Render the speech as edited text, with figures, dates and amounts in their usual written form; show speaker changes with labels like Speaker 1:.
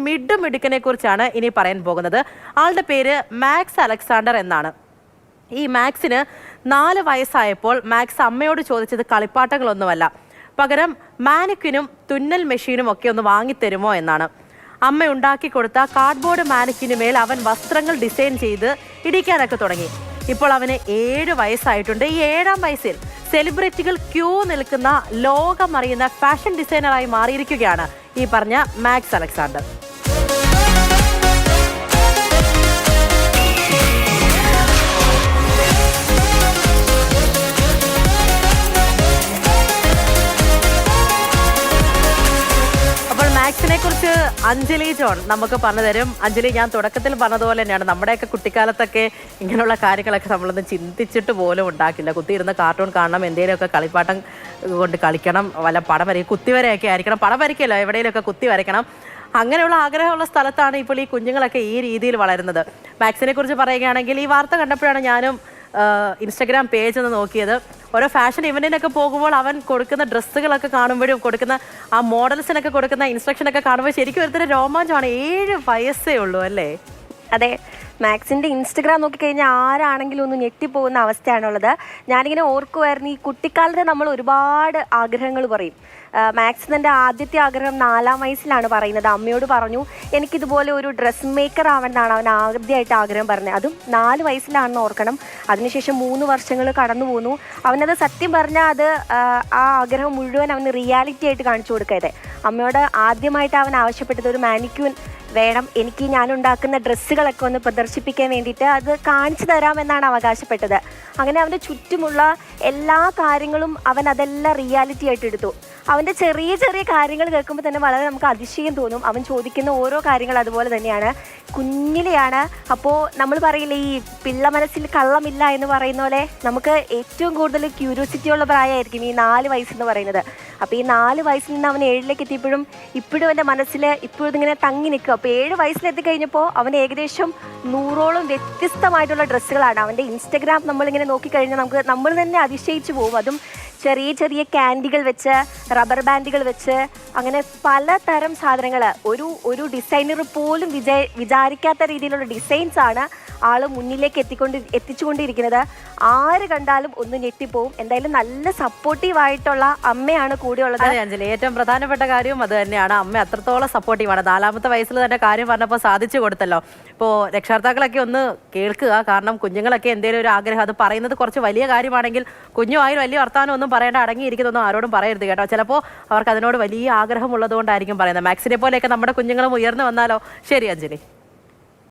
Speaker 1: മിടുമിടുക്കനെ കുറിച്ചാണ് ഇനി പറയാൻ പോകുന്നത്. ആളുടെ പേര് മാക്സ് അലക്സാണ്ടർ എന്നാണ്. ഈ മാക്സിന് 4 വയസ്സായപ്പോൾ മാക്സ് അമ്മയോട് ചോദിച്ചത് കളിപ്പാട്ടങ്ങളൊന്നുമല്ല, പകരം മാനിക്വിനും തുന്നൽ മെഷീനും ഒക്കെ ഒന്ന് വാങ്ങിത്തരുമോ എന്നാണ്. അമ്മ ഉണ്ടാക്കി കൊടുത്ത കാർഡ്ബോർഡ് മാനിക്വിന് മേൽ അവൻ വസ്ത്രങ്ങൾ ഡിസൈൻ ചെയ്ത് ഇടിക്കാനൊക്കെ തുടങ്ങി. ഇപ്പോൾ അവന് 7 വയസ്സായിട്ടുണ്ട്. ഈ 7-ാം വയസ്സിൽ സെലിബ്രിറ്റികൾ ക്യൂ നിൽക്കുന്ന ലോകമറിയുന്ന ഫാഷൻ ഡിസൈനറായി മാറിയിരിക്കുകയാണ് ഈ പറഞ്ഞ മാക്സ് അലക്സാണ്ടർ. മാക്സിനെ കുറിച്ച് അഞ്ജലി ജോൺ നമുക്ക് പറഞ്ഞു തരും. അഞ്ജലി, ഞാൻ തുടക്കത്തിൽ പറഞ്ഞതുപോലെ തന്നെയാണ്, നമ്മുടെയൊക്കെ കുട്ടിക്കാലത്തൊക്കെ ഇങ്ങനെയുള്ള കാര്യങ്ങളൊക്കെ നമ്മളൊന്നും ചിന്തിച്ചിട്ട് പോലും ഉണ്ടാക്കില്ല. കുത്തിയിരുന്ന് കാർട്ടൂൺ കാണണം, എന്തെങ്കിലുമൊക്കെ കളിപ്പാട്ടം കൊണ്ട് കളിക്കണം, വല്ല പടം വരയ്ക്കും, കുത്തിവരയൊക്കെ ആയിരിക്കണം, പടം വരയ്ക്കല്ലോ, എവിടെയെങ്കിലുമൊക്കെ കുത്തി വരയ്ക്കണം. അങ്ങനെയുള്ള ആഗ്രഹമുള്ള സ്ഥലത്താണ് ഇപ്പോൾ ഈ കുഞ്ഞുങ്ങളൊക്കെ ഈ രീതിയിൽ വളരുന്നത്. മാക്സിനെ കുറിച്ച് പറയുകയാണെങ്കിൽ ഈ വാർത്ത കണ്ടപ്പോഴാണ് ഞാനും ഇൻസ്റ്റഗ്രാം പേജ് ഒന്ന് നോക്കിയത്. ഓരോ ഫാഷൻ ഇവന്റിനൊക്കെ പോകുമ്പോൾ അവൻ കൊടുക്കുന്ന ഡ്രസ്സുകളൊക്കെ കാണുമ്പോഴും കൊടുക്കുന്ന ആ മോഡൽസിനൊക്കെ കൊടുക്കുന്ന ഇൻസ്ട്രക്ഷനൊക്കെ കാണുമ്പോൾ ശരിക്കും ഒരുത്തരം രോമാഞ്ചമാണ്. 7 വയസ്സേ ഉള്ളൂ അല്ലേ?
Speaker 2: അതെ, മാക്സിൻ്റെ ഇൻസ്റ്റഗ്രാം നോക്കിക്കഴിഞ്ഞാൽ ആരാണെങ്കിലും ഒന്ന് ഞെട്ടിപ്പോകുന്ന അവസ്ഥയാണുള്ളത്. ഞാനിങ്ങനെ ഓർക്കുമായിരുന്നു, ഈ കുട്ടിക്കാലത്ത് നമ്മൾ ഒരുപാട് ആഗ്രഹങ്ങൾ പറയും. മാക്സ് തൻ്റെ ആദ്യത്തെ ആഗ്രഹം 4-ാം വയസ്സിലാണ് പറയുന്നത്. അമ്മയോട് പറഞ്ഞു എനിക്കിതുപോലെ ഒരു ഡ്രസ് മേക്കർ ആവണമെന്നാണ് അവൻ ആദ്യമായിട്ട് ആഗ്രഹം പറഞ്ഞത്. അതും 4 വയസ്സിലാണെന്ന് ഓർക്കണം. അതിനുശേഷം 3 വർഷങ്ങൾ കടന്നു പോന്നു. അവനത് സത്യം പറഞ്ഞാൽ അത് ആ ആഗ്രഹം മുഴുവൻ അവന് റിയാലിറ്റി ആയിട്ട് കാണിച്ചു കൊടുക്കരുത്. അമ്മയോട് ആദ്യമായിട്ട് അവൻ ആവശ്യപ്പെട്ടത് ഒരു മാനിക്യൂൻ വേണം, എനിക്ക് ഞാനുണ്ടാക്കുന്ന ഡ്രസ്സുകളൊക്കെ ഒന്ന് പ്രദർശിപ്പിക്കാൻ വേണ്ടിയിട്ട് അത് കാണിച്ചു തരാമെന്നാണ് അവകാശപ്പെട്ടത്. അങ്ങനെ അവൻ്റെ ചുറ്റുമുള്ള എല്ലാ കാര്യങ്ങളും അവൻ അതെല്ലാം റിയാലിറ്റി ആയിട്ട് എടുത്തു. അവൻ്റെ ചെറിയ ചെറിയ കാര്യങ്ങൾ കേൾക്കുമ്പോൾ തന്നെ വളരെ നമുക്ക് അതിശയം തോന്നും. അവൻ ചോദിക്കുന്ന ഓരോ കാര്യങ്ങൾ അതുപോലെ തന്നെയാണ്, കുഞ്ഞിലെയാണ്. അപ്പോൾ നമ്മൾ പറയില്ലേ, ഈ പിള്ള മനസ്സിൽ കള്ളമില്ല എന്ന് പറയുന്ന പോലെ നമുക്ക് ഏറ്റവും കൂടുതൽ ക്യൂരിയോസിറ്റി ഉള്ള പ്രായമായിരിക്കും ഈ 4 വയസ്സെന്ന് പറയുന്നത്. അപ്പോൾ ഈ 4 വയസ്സിൽ നിന്ന് അവൻ 7-ലേക്ക് എത്തിയപ്പോഴും ഇപ്പോഴും എൻ്റെ മനസ്സിൽ ഇപ്പോഴും ഇതിങ്ങനെ തങ്ങി നിൽക്കുക. അപ്പോൾ 7 വയസ്സിലെത്തി കഴിഞ്ഞപ്പോൾ അവൻ ഏകദേശം 100ഓളം വ്യത്യസ്തമായിട്ടുള്ള ഡ്രസ്സുകളാണ്. അവൻ്റെ ഇൻസ്റ്റഗ്രാം നമ്മളിങ്ങനെ നോക്കിക്കഴിഞ്ഞാൽ നമ്മൾ തന്നെ അതിശയിച്ചു പോകും. അതും ചെറിയ ചെറിയ ക്യാൻഡികൾ വെച്ച്, റബ്ബർ ബാൻഡുകൾ വെച്ച്, അങ്ങനെ പലതരം സാധനങ്ങൾ. ഒരു ഡിസൈനർ പോലും വിചാരിക്കാത്ത രീതിയിലുള്ള ഡിസൈൻസാണ് ആള് മുന്നിലേക്ക് എത്തിച്ചുകൊണ്ടിരിക്കുന്നത്. ആര് കണ്ടാലും ഒന്ന് ഞെട്ടിപ്പോവും. എന്തായാലും നല്ല സപ്പോർട്ടീവായിട്ടുള്ള അമ്മയാണ് കൂടെയുള്ളത്.
Speaker 1: അതെ അഞ്ജലി, ഏറ്റവും പ്രധാനപ്പെട്ട കാര്യവും അത് തന്നെയാണ്. അമ്മ അത്രത്തോളം സപ്പോർട്ടീവാണ്. 4-ാമത്തെ വയസ്സിൽ തന്നെ കാര്യം പറഞ്ഞപ്പോൾ സാധിച്ചു കൊടുത്തല്ലോ. ഇപ്പോൾ രക്ഷകർത്താക്കളൊക്കെ ഒന്ന് കേൾക്കുക. കാരണം കുഞ്ഞുങ്ങളൊക്കെ എന്തെങ്കിലും ഒരു ആഗ്രഹം, അത് പറയുന്നത് കുറച്ച് വലിയ കാര്യമാണെങ്കിൽ കുഞ്ഞുമായാലും വലിയ വർത്താനം ഒന്നും പറയേണ്ട, അടങ്ങിയിരിക്കുന്നൊന്നും ആരോടും പറയരുത് കേട്ടോ. ചിലപ്പോൾ അവർക്ക് അതിനോട് വലിയ ആഗ്രഹം ഉള്ളതുകൊണ്ടായിരിക്കും പറയുന്നത്. മാക്സിനെ പോലെയൊക്കെ നമ്മുടെ കുഞ്ഞുങ്ങളും ഉയർന്നു വന്നാലോ. ശരി അഞ്ജലി.